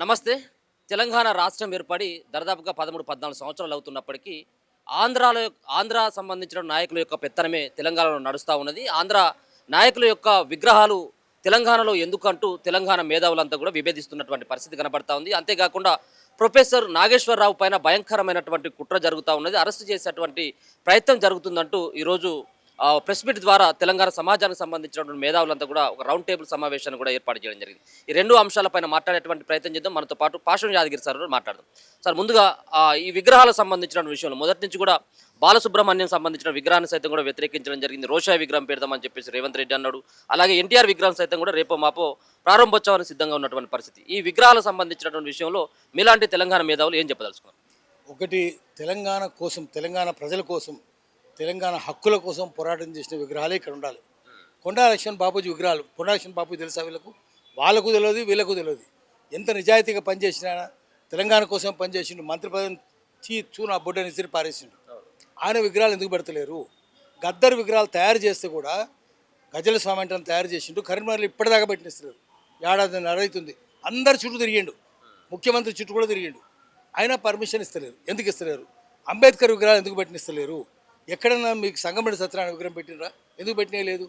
నమస్తే. తెలంగాణ రాష్ట్రం ఏర్పడి దరిదాపుగా 13, 14 సంవత్సరాలు అవుతున్నప్పటికీ ఆంధ్రాలో ఆంధ్ర సంబంధించిన నాయకుల యొక్క పెత్తనమే తెలంగాణలో నడుస్తా ఉన్నది. ఆంధ్ర నాయకుల యొక్క విగ్రహాలు తెలంగాణలో ఎందుకంటూ తెలంగాణ మేధావులంతా కూడా విభేదిస్తున్నటువంటి పరిస్థితి కనబడతా ఉంది. అంతేకాకుండా ప్రొఫెసర్ నాగేశ్వరరావు పైన భయంకరమైనటువంటి కుట్ర జరుగుతూ ఉన్నది. అరెస్ట్ చేసేటువంటి ప్రయత్నం జరుగుతుందంటూ ఈరోజు ప్రెస్ మీట్ ద్వారా తెలంగాణ సమాజానికి సంబంధించినటువంటి మేధావులంతా కూడా ఒక రౌండ్ టేబుల్ సమావేశాన్ని కూడా ఏర్పాటు చేయడం జరిగింది. ఈ రెండు అంశాలపైన మాట్లాడేటువంటి ప్రయత్నం చేద్దాం. మనతో పాటు పాషం యాదగిరి సార్ మాట్లాడదాం. సార్, ముందుగా ఈ విగ్రహాలకు సంబంధించిన విషయంలో మొదటి నుంచి కూడా బాలసుబ్రహ్మణ్యం సంబంధించిన విగ్రహాన్ని సైతం కూడా వ్యతిరేకించడం జరిగింది. రోషాయి విగ్రహం పెడదామని చెప్పేసి రేవంత్ రెడ్డి అన్నాడు. అలాగే ఎన్టీఆర్ విగ్రహం సైతం కూడా రేపో మాపో ప్రారంభోత్సవానికి సిద్ధంగా ఉన్నటువంటి పరిస్థితి. ఈ విగ్రహాలకు సంబంధించినటువంటి విషయంలో మీలాంటి తెలంగాణ మేధావులు ఏం చెప్పదలుచుకున్నారు? ఒకటి, తెలంగాణ కోసం, తెలంగాణ ప్రజల కోసం, తెలంగాణ హక్కుల కోసం పోరాటం చేసిన విగ్రహాలే ఇక్కడ ఉండాలి. కొండా లక్ష్మణ్ బాపూజీ విగ్రహాలు, కొండా లక్ష్మణ్ బాపూజీ తెలుసా వీళ్ళకు? వాళ్ళకు తెలియదు, వీళ్ళకు తెలియదు. ఎంత నిజాయితీగా పనిచేసినా, తెలంగాణ కోసం పనిచేసిండు. మంత్రి పదవి చూన బొడ్డని ఇసిరి పారేసిండు. ఆయన విగ్రహాలు ఎందుకు పెడతలేరు? గద్దర్ విగ్రహాలు తయారు చేస్తే కూడా గజల స్వామి అంటే తయారు చేసిండు. కరీంనగర్లో ఇప్పటిదాకా పెట్టిస్తారు. ఏడాది అవుతుంది. అందరు చుట్టూ తిరిగిండు, ముఖ్యమంత్రి చుట్టూ కూడా తిరిగిండు. అయినా పర్మిషన్ ఇస్తలేరు. ఎందుకు ఇస్తలేరు? అంబేద్కర్ విగ్రహాలు ఎందుకు పెట్టినిస్తలేరు? ఎక్కడన్నా మీకు సంగమేడి సత్యనారాయణ విగ్రహం పెట్టినరా? ఎందుకు పెట్టినే లేదు?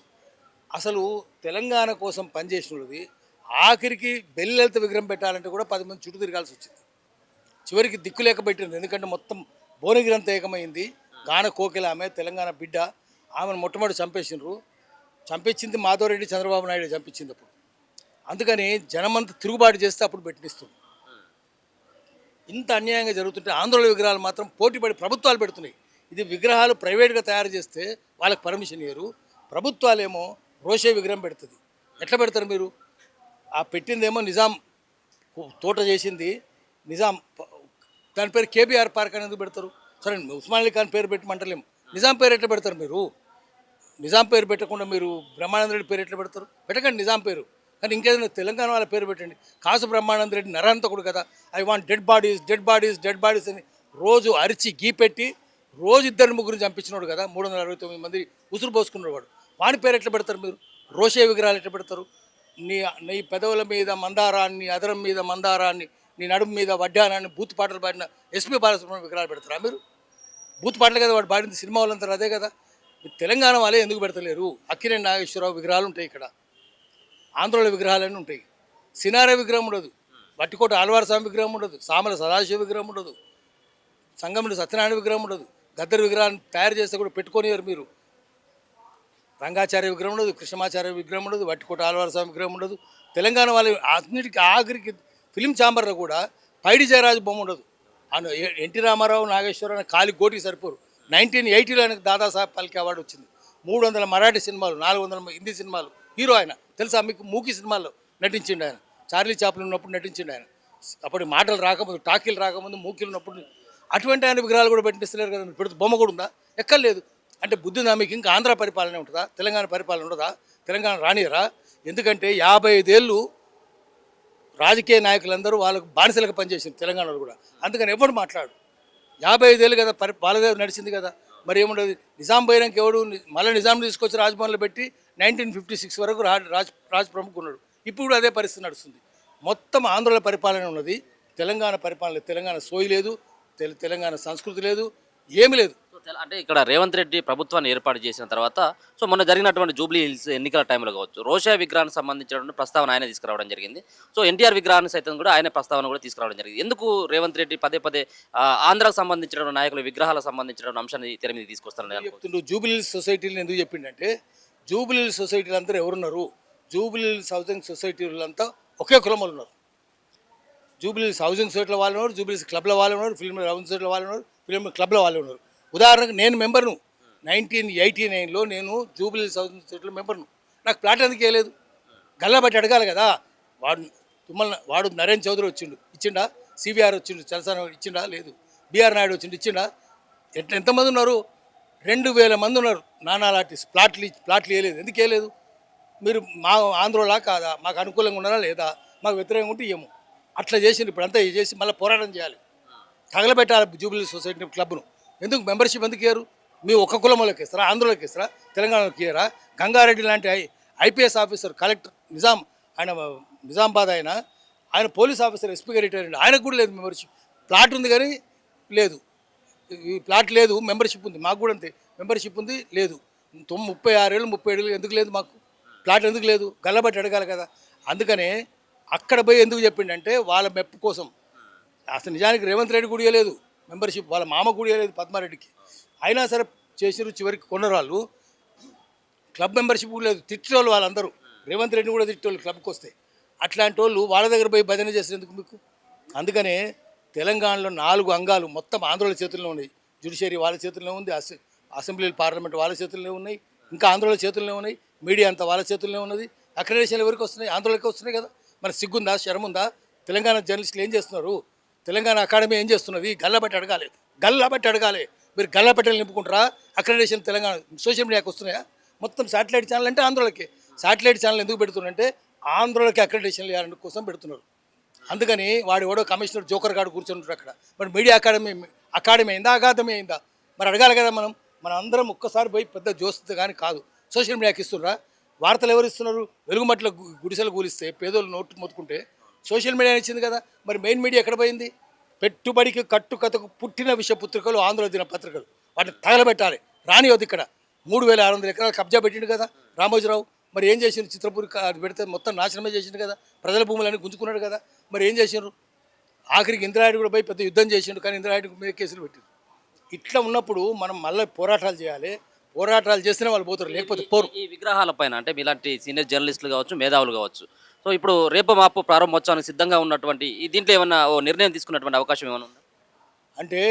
అసలు తెలంగాణ కోసం పనిచేసినది ఆఖరికి బెల్లెలత విగ్రహం పెట్టాలంటే కూడా 10 మంది చుట్టూ తిరగాల్సి వచ్చింది. చివరికి దిక్కు లేక పెట్టింది. ఎందుకంటే మొత్తం భువనగిరంతా ఏకమైంది. గాన కోకిల ఆమె, తెలంగాణ బిడ్డ. ఆమెను మొట్టమొదటి చంపేసినారు. చంపించింది మాధవరెడ్డి, చంద్రబాబు నాయుడు చంపించింది అప్పుడు. అందుకని జనమంతా తిరుగుబాటు చేస్తే అప్పుడు పెట్టినిస్తుంది. ఇంత అన్యాయంగా జరుగుతుంటే ఆందోళన విగ్రహాలు మాత్రం పోటీపడి ప్రభుత్వాలు పెడుతున్నాయి. ఇది విగ్రహాలు ప్రైవేట్గా తయారు చేస్తే వాళ్ళకి పర్మిషన్ ఇయ్యరు. ప్రభుత్వాలేమో రోషే విగ్రహం పెడుతుంది. ఎట్లా పెడతారు మీరు? ఆ పెట్టిందేమో నిజాం తోట చేసింది నిజాం, దాని పేరు కేబీఆర్ పార్క్ అని ఎందుకు పెడతారు? సరే, ఉస్మాన్ అలీ ఖాన్ పేరు పెట్టమంటలేము. నిజాం పేరు ఎట్లా పెడతారు మీరు? నిజాం పేరు పెట్టకుండా మీరు బ్రహ్మానంద రెడ్డి పేరు ఎట్లా పెడతారు? పెట్టకండి నిజాం పేరు. కానీ ఇంకేదైనా తెలంగాణ వాళ్ళ పేరు పెట్టండి. కాసు బ్రహ్మానంద రెడ్డి నరహంతకుడు కదా. I want dead bodies, dead bodies, dead bodies అని రోజు అరిచి గీపెట్టి రోజు 2-3 చంపించినాడు కదా. 369 మంది ఉసురు పోసుకున్నాడు వాడు. వాని పేరు ఎట్లా పెడతారు మీరు? రోషే విగ్రహాలు ఎట్లా పెడతారు? నీ పెదవుల మీద మందారాన్ని, అదరం మీద మందారాన్ని, నీ నడుము మీద వడ్డానాన్ని బూత్ పాటలు పాడిన ఎస్పీ బాలసుబ్రహ్మణ్యం విగ్రహాలు పెడతారా మీరు? బూత్ పాటలు కదా వాడు పాడింది. సినిమా వాళ్ళంతా అదే కదా. తెలంగాణ వాళ్ళే ఎందుకు పెడతలేరు? అక్కినేని నాగేశ్వరరావు విగ్రహాలు ఉంటాయి ఇక్కడ, ఆంధ్రలో విగ్రహాలన్నీ ఉంటాయి. సినారే విగ్రహం ఉండదు, వట్టికోట ఆళ్వార్ స్వామి విగ్రహం ఉండదు, సామల సదాశివ విగ్రహం ఉండదు, సంగముడి సత్యనారాయణ విగ్రహం ఉండదు. గద్దర్ విగ్రహాన్ని తయారు చేస్తే కూడా పెట్టుకోనివారు మీరు. రంగాచార్య విగ్రహం ఉండదు, కృష్ణమాచార్య విగ్రహం ఉండదు, వట్టికోట ఆళ్వార్ స్వామి విగ్రహం ఉండదు. తెలంగాణ వాళ్ళ అన్నిటికీ ఆఖరికి ఫిలిం ఛాంబర్లో కూడా పైడి జయరాజు బొమ్మ ఉండదు. ఎన్టీ రామారావు, నాగేశ్వరరావు కాలి కోటికి సరిపోరు. 1980లో ఆయనకు దాదాసాహెబ్ ఫాల్కే అవార్డు వచ్చింది. 300 మరాఠీ సినిమాలు, 400 హిందీ సినిమాలు హీరో ఆయన. తెలుసా మీకు? మూకీ సినిమాల్లో నటించిండు ఆయన. చార్లీ చాప్లిన్ ఉన్నప్పుడు నటించిండు ఆయన. అప్పుడు మాటలు రాకముందు, టాకీలు రాకముందు, మూకీలు ఉన్నప్పుడు. అటువంటి ఆయన విగ్రహాలు కూడా పెట్టిస్తారు కదా. పెడితే బొమ్మ కూడా ఉందా? ఎక్కర్లేదు. అంటే బుద్ధి ఉందా మీకు? ఇంకా ఆంధ్ర పరిపాలన ఉంటుందా? తెలంగాణ పరిపాలన ఉండదా? తెలంగాణ రానియరా? ఎందుకంటే 55 ఏళ్ళు రాజకీయ నాయకులందరూ వాళ్ళకు బానిసలకు పనిచేసింది తెలంగాణలో కూడా. అందుకని ఎవడు మాట్లాడు. 55 ఏళ్ళు కదా బాలదేవ్ నడిచింది కదా. మరి ఏముండదు? నిజాం పోయినాక ఎవడు మళ్ళీ నిజాం తీసుకొచ్చి రాజ్భవన్లో పెట్టి 1956 వరకు రాజ్ ప్రముఖ ఉన్నాడు. ఇప్పుడు కూడా అదే పరిస్థితి నడుస్తుంది. మొత్తం ఆంధ్రలో పరిపాలన ఉన్నది, తెలంగాణ పరిపాలన. తెలంగాణ సోయి లేదు, తెలంగాణ సంస్కృతి లేదు, ఏమి లేదు. అంటే ఇక్కడ రేవంత్ రెడ్డి ప్రభుత్వాన్ని ఏర్పాటు చేసిన తర్వాత మొన్న జరిగినటువంటి జూబ్లీ హిల్స్ ఎన్నికల టైంలో కావచ్చు, రోషా విగ్రహానికి సంబంధించినటువంటి ప్రస్తావన ఆయన తీసుకురావడం జరిగింది. ఎన్టీఆర్ విగ్రహాన్ని సైతం కూడా ఆయన ప్రస్తావన కూడా తీసుకురావడం జరిగింది. ఎందుకు రేవంత్ రెడ్డి పదే పదే ఆంధ్రాకు సంబంధించిన నాయకుల విగ్రహాలకు సంబంధించిన అంశాన్ని తెర మీద తీసుకొస్తారని చెప్తుండ్రు? జూబ్లీ హిల్స్ సొసైటీలు ఎందుకు చెప్పిండంటే, జూబ్లీ హిల్స్ సొసైటీలు అందరూ ఎవరున్నారు? జూబ్లీ హిల్స్ హౌసింగ్ సొసైటీలంతా ఒకే కులం వాళ్ళు ఉన్నారు. జూబ్లీ హిల్స్ హౌసింగ్ సొసైటీల వాళ్ళు ఉన్నారు, జూబ్లీ హిల్స్ క్లబ్ల వాళ్ళు ఉన్నారు, ఫిల్మ్ హౌసింగ్ సొసైటీల వాళ్ళు ఉన్నారు, ఫిల్మ్ క్లబ్ల వాళ్ళు ఉన్నారు. ఉదాహరణకు నేను మెంబర్ను. 1989లో నేను జూబ్లీ హిల్స్ హౌసింగ్ సొసైటీలో మెంబర్ను. నాకు ప్లాట్ ఎందుకు వేయలేదు? గల్లా బట్టి అడగాలి కదా. వాడు నరేన్ చౌదరి వచ్చిండు, ఇచ్చిండా? సివిఆర్ వచ్చిండు, చలసాన ఇచ్చిండా? లేదు. బీఆర్ నాయుడు వచ్చిండు, ఇచ్చిండా? ఎంతమంది ఉన్నారు? 2000 మంది ఉన్నారు. నానా ఆర్టిస్ట్ ప్లాట్లు వేయలేదు. ఎందుకు వేయలేదు? మీరు మా ఆంధ్రలా కాదా? మాకు అనుకూలంగా ఉన్నారా లేదా? మాకు వ్యతిరేకంగా ఉంటే ఏమో అట్లా చేసిండు. ఇప్పుడు అంతా చేసి మళ్ళీ పోరాటం చేయాలి, తగలబెట్టాలి జూబ్లీ సొసైటీ క్లబ్ను. ఎందుకు మెంబర్షిప్ ఎందుకు ఇయ్యరు? మీ ఒక్క కులంలోకి ఇస్తారా? ఆంధ్రలోకి ఇస్తారా? తెలంగాణలోకి ఇయ్యరా? గంగారెడ్డి లాంటి ఐపీఎస్ ఆఫీసర్, కలెక్టర్, ఆయన నిజామాబాద్ ఆయన ఆయన పోలీస్ ఆఫీసర్ ఎస్పీగా రిటైర్ అయ్యాడు, ఆయనకు కూడా లేదు మెంబర్షిప్. ప్లాట్ ఉంది కానీ లేదు, ఈ ప్లాట్ లేదు, మెంబర్షిప్ ఉంది. మాకు కూడా అంతే, మెంబర్షిప్ ఉంది లేదు. 36 ఏళ్ళు 37 ఏళ్ళు ఎందుకు లేదు మాకు ప్లాట్? ఎందుకు లేదు? గల్లబట్టి అడగాలి కదా. అందుకనే అక్కడ పోయి ఎందుకు చెప్పిండంటే వాళ్ళ మెప్పు కోసం. అసలు నిజానికి రేవంత్ రెడ్డి కూడా ఇవ్వలేదు మెంబర్షిప్, వాళ్ళ మామ కూడా ఇవ్వలేదు పద్మారెడ్డికి. అయినా సరే చేసిరు, చివరికి కొన్నరాళ్ళు. క్లబ్ మెంబర్షిప్ కూడా లేదు. తిట్టేవాళ్ళు వాళ్ళందరూ, రేవంత్ రెడ్డి కూడా తిట్టేవాళ్ళు క్లబ్కి వస్తే. అట్లాంటి వాళ్ళు వాళ్ళ దగ్గర పోయి భజన చేసేందుకు మీకు? అందుకనే తెలంగాణలో 4 అంగాలు మొత్తం ఆంధ్రుల చేతుల్లో ఉన్నాయి. జ్యుడిషియరీ వాళ్ళ చేతుల్లో ఉంది, అసెంబ్లీ పార్లమెంట్ వాళ్ళ చేతుల్లో ఉన్నాయి, ఇంకా ఆంధ్రుల చేతుల్లో ఉన్నాయి, మీడియా అంతా వాళ్ళ చేతుల్లో ఉన్నది. అక్రెడిటేషన్లు ఎవరికి వస్తున్నాయి? ఆంధ్రులకి వస్తున్నాయి కదా. మన సిగ్గుందా, శరముందా? తెలంగాణ జర్నలిస్టులు ఏం చేస్తున్నారు? తెలంగాణ అకాడమీ ఏం చేస్తున్నది? గల్లబట్టి అడగాలి, గల్లబట్టి అడగాలి. మీరు గల్లబట్టలు నింపుకుంటారా? అక్రెడిటేషన్ తెలంగాణ సోషల్ మీడియాకి వస్తున్నాయా? మొత్తం శాటిలైట్ ఛానల్ అంటే ఆంధ్రులకి. శాటిలైట్ ఛానల్ ఎందుకు పెడుతున్నారంటే ఆంధ్రులకి అక్రెడిటేషన్ ఇవ్వాలని కోసం పెడుతున్నారు. అందుకని వాడు ఎవడో కమిషనర్ జోకర్ గాడు కూర్చుంటారు అక్కడ. మరి మీడియా అకాడమీ అయిందా, అగాధమీ అయిందా? మరి అడగాలి కదా. మనం అందరం ఒక్కసారి పోయి పెద్ద జోస్తుంది కానీ కాదు. సోషల్ మీడియాకి ఇస్తున్నారా? వార్తలు ఎవరు ఇస్తున్నారు? వెలుగుమట్ల గుడిసెలు కూలిస్తే పేదోళ్ళు నోటు మొత్తుకుంటే సోషల్ మీడియా ఇచ్చింది కదా. మరి మెయిన్ మీడియా ఎక్కడ పోయింది? పెట్టుబడికి కట్టుకథకు పుట్టిన విషపత్రికలు ఆంధ్ర దినపత్రికలు, వాటిని తగలబెట్టాలి. రానివద్దు. ఇక్కడ 3600 ఎకరాలు కబ్జా పెట్టిండు కదా రామోజీరావు. మరి ఏం చేసిండ్రు? చిత్రపూర్ పెడితే మొత్తం నాశనమే చేసిండు కదా, ప్రజల భూములన్నీ గుంజుకున్నాడు కదా. మరి ఏం చేసిండ్రు? ఆఖరికి ఇంద్రారెడ్డి కూడా పోయి పెద్ద యుద్ధం చేసిండు, కానీ ఇంద్రారెడ్డి మీద కేసులు పెట్టిండు. ఇట్లా ఉన్నప్పుడు మనం మళ్ళీ పోరాటాలు చేయాలి. పోరాటాలు చేస్తేనే వాళ్ళు పోతారు, లేకపోతే పోరు. ఈ విగ్రహాల పైన అంటే మీలాంటి సీనియర్ జర్నలిస్టులు కావచ్చు, మేధావులు కావచ్చు, సో ఇప్పుడు రేపు మాపు ప్రారంభోత్సవానికి సిద్ధంగా ఉన్నటువంటి దీంట్లో ఏమన్నా ఓ నిర్ణయం తీసుకున్నటువంటి అవకాశం ఏమైనా ఉందా? అంటే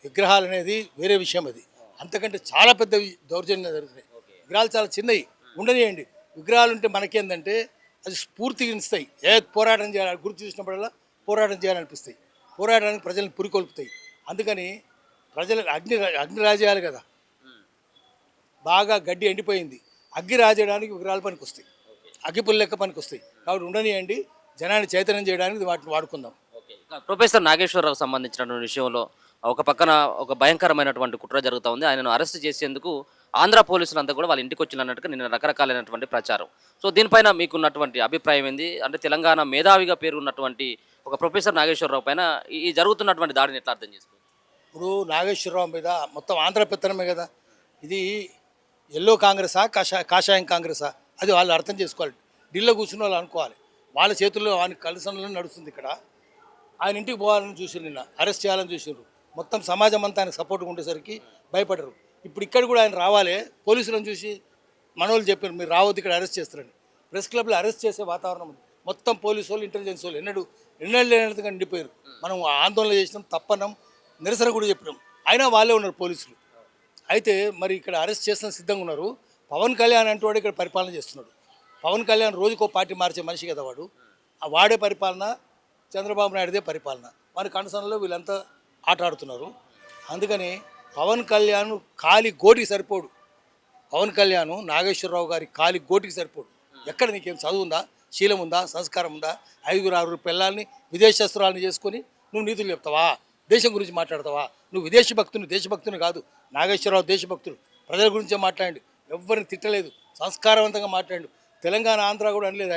విగ్రహాలు అనేది వేరే విషయం. అది అంతకంటే చాలా పెద్ద దౌర్జన్యం జరుగుతుంది. విగ్రహాలు చాలా చిన్నవి ఉండనియండి. విగ్రహాలు ఉంటే మనకేందంటే అది స్ఫూర్తిగా ఇస్తాయి. పోరాటం చేయాలి, గుర్తు చూసినప్పుడల్లా పోరాటం చేయాలనిపిస్తాయి. పోరాటానికి ప్రజలను పురికొల్పుతాయి. అందుకని ప్రజలు అగ్ని రాజేయాలి కదా. బాగా గడ్డి ఎండిపోయింది, అగ్గి రాజేయడానికి విగ్రహాలు పనికి వస్తాయి, అగ్గిపుల్ల లెక్క పనికి వస్తాయి. కాబట్టి ఉండనియండి, జనాన్ని చైతన్యం చేయడానికి వాటిని వాడుకుందాం. ప్రొఫెసర్ నాగేశ్వరరావు సంబంధించినటువంటి విషయంలో ఒక పక్కన ఒక భయంకరమైనటువంటి కుట్ర జరుగుతూ ఉంది. ఆయనను అరెస్ట్ చేసేందుకు ఆంధ్ర పోలీసులంతా కూడా వాళ్ళ ఇంటికి వచ్చినట్టుగా నిన్న రకరకాలైనటువంటి ప్రచారం. సో దీనిపైన మీకున్నటువంటి అభిప్రాయం ఏంది? అంటే తెలంగాణ మేధావిగా పేరు ఉన్నటువంటి ఒక ప్రొఫెసర్ నాగేశ్వరరావు పైన ఈ జరుగుతున్నటువంటి దాడిని ఎట్లా అర్థం చేసుకోవాలి? ఇప్పుడు నాగేశ్వరరావు మీద మొత్తం ఆంధ్ర పెత్తనమే కదా. ఇది ఎల్లో కాంగ్రెసా కాషాయం కాంగ్రెసా అది వాళ్ళు అర్థం చేసుకోవాలి. ఢిల్లీలో కూర్చున్న వాళ్ళు అనుకోవాలి. వాళ్ళ చేతుల్లో ఆయన కలసంలో నడుస్తుంది. ఇక్కడ ఆయన ఇంటికి పోవాలని చూసారు, నిన్న అరెస్ట్ చేయాలని చూసారు. మొత్తం సమాజం అంతా ఆయన సపోర్ట్గా ఉండేసరికి భయపడరు. ఇప్పుడు ఇక్కడ కూడా ఆయన రావాలి. పోలీసులను చూసి మనోళ్ళు చెప్పారు మీరు రావద్దు, ఇక్కడ అరెస్ట్ చేస్తారని. ప్రెస్ క్లబ్లో అరెస్ట్ చేసే వాతావరణం ఉంది. మొత్తం పోలీసు వాళ్ళు, ఇంటెలిజెన్స్ వాళ్ళు ఎన్నడూ లేనట్టుగా నిండిపోయారు. మనం ఆందోళన చేసినాం, తప్పన్నాం, నిరసన కూడా చెప్పినాం, అయినా వాళ్ళే ఉన్నారు పోలీసులు. అయితే మరి ఇక్కడ అరెస్ట్ చేసిన సిద్ధంగా ఉన్నారు. పవన్ కళ్యాణ్ అంటూ వాడు ఇక్కడ పరిపాలన చేస్తున్నాడు. పవన్ కళ్యాణ్ రోజుకో పార్టీ మార్చే మనిషి కదా వాడు. ఆ వాడే పరిపాలన, చంద్రబాబు నాయుడుదే పరిపాలన. వారి కనసనలో వీళ్ళంతా ఆట ఆడుతున్నారు. అందుకని పవన్ కళ్యాణ్ కాలి గోటికి సరిపోడు. పవన్ కళ్యాణ్ నాగేశ్వరరావు గారి కాలి గోటికి సరిపోడు. ఎక్కడ నీకేం చదువు ఉందా, శీలం ఉందా, సంస్కారం ఉందా? 5-6 పిల్లల్ని విదేశస్తురాలని చేసుకొని నువ్వు నీతులు చెప్తావా? దేశం గురించి మాట్లాడతావా? నువ్వు విదేశీ భక్తుని, దేశభక్తుని కాదు. నాగేశ్వరరావు దేశభక్తుడు, ప్రజల గురించే మాట్లాడు. ఎవరిని తిట్టలేదు, సంస్కారవంతంగా మాట్లాడు. తెలంగాణ ఆంధ్ర కూడా అనలేదు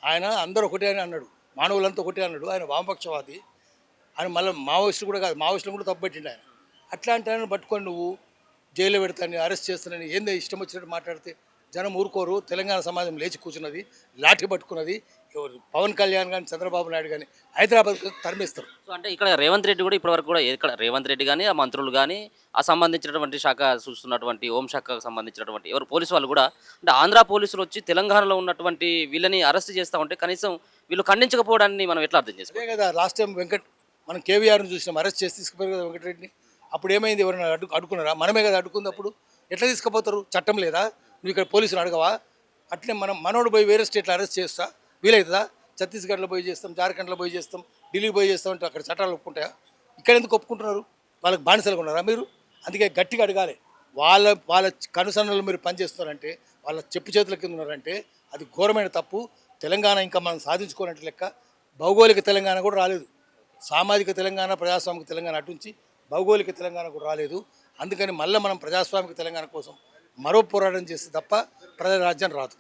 ఆయన అందరూ ఒకటే అని అన్నాడు, మానవులంతా ఒకటే అన్నాడు. ఆయన వామపక్షవాది. ఆయన మళ్ళీ మావోయిస్టులు కూడా కాదు, మావోయిస్టులు కూడా తప్పుపెట్టిండు ఆయన. అట్లాంటి ఆయన పట్టుకొని నువ్వు జైల్లో పెడతానని, అరెస్ట్ చేస్తానని ఏందో ఇష్టం వచ్చినట్టు మాట్లాడితే జనం ఊరుకోరు. తెలంగాణ సమాజం లేచి కూర్చున్నది, లాఠీ పట్టుకున్నది. ఎవరు పవన్ కళ్యాణ్ కానీ చంద్రబాబు నాయుడు కానీ హైదరాబాద్ తరిమిస్తారు. సో అంటే ఇక్కడ రేవంత్ రెడ్డి కూడా ఇప్పటివరకు కూడా ఇక్కడ రేవంత్ రెడ్డి కానీ ఆ మంత్రులు కానీ ఆ సంబంధించినటువంటి శాఖ చూస్తున్నటువంటి హోంశాఖకు సంబంధించినటువంటి ఎవరు పోలీసు వాళ్ళు కూడా అంటే ఆంధ్ర పోలీసులు వచ్చి తెలంగాణలో ఉన్నటువంటి వీళ్ళని అరెస్ట్ చేస్తూ ఉంటే కనీసం వీళ్ళు ఖండించకపోవడాన్ని మనం ఎట్లా అర్థం చేసుకోవాలి? అదే కదా లాస్ట్ టైం మనం కేవీఆర్ని చూసినాం, అరెస్ట్ చేసి తీసుకుపోయారు కదా వెంకటరెడ్డిని. అప్పుడు ఏమైంది? ఎవరైనా అడుక్కున్నారా? మనమే కదా అడుక్కుంది. అప్పుడు ఎట్లా తీసుకుపోతారు? చట్టం లేదా? నువ్వు ఇక్కడ పోలీసులు అడగవా? అట్లే మనోడు పోయి వేరే స్టేట్లో అరెస్ట్ చేస్తా వీలవుతుందా? ఛత్తీస్గఢ్లో పోయి చేస్తాం, జార్ఖండ్లో పోయి చేస్తాం, ఢిల్లీకి పోయి చేస్తాం అంటే అక్కడ చట్టాలు ఒప్పుకుంటాయా? ఇక్కడ ఎందుకు ఒప్పుకుంటున్నారు? వాళ్ళకి బానిసలుగా ఉన్నారా మీరు? అందుకే గట్టిగా అడగాలి. వాళ్ళ కనుసన్నలు మీరు పనిచేస్తున్నారంటే, వాళ్ళ చెప్పు చేతుల కింద ఉన్నారంటే అది ఘోరమైన తప్పు. తెలంగాణ ఇంకా మనం సాధించుకోనట్టు లెక్క. భౌగోళిక తెలంగాణ కూడా రాలేదు. సామాజిక తెలంగాణ, ప్రజాస్వామిక తెలంగాణ అటుంచి భౌగోళిక తెలంగాణ కూడా రాలేదు. అందుకని మళ్ళీ మనం ప్రజాస్వామిక తెలంగాణ కోసం మరో పోరాటం చేస్తే తప్ప ప్రజారాజ్యం రాదు.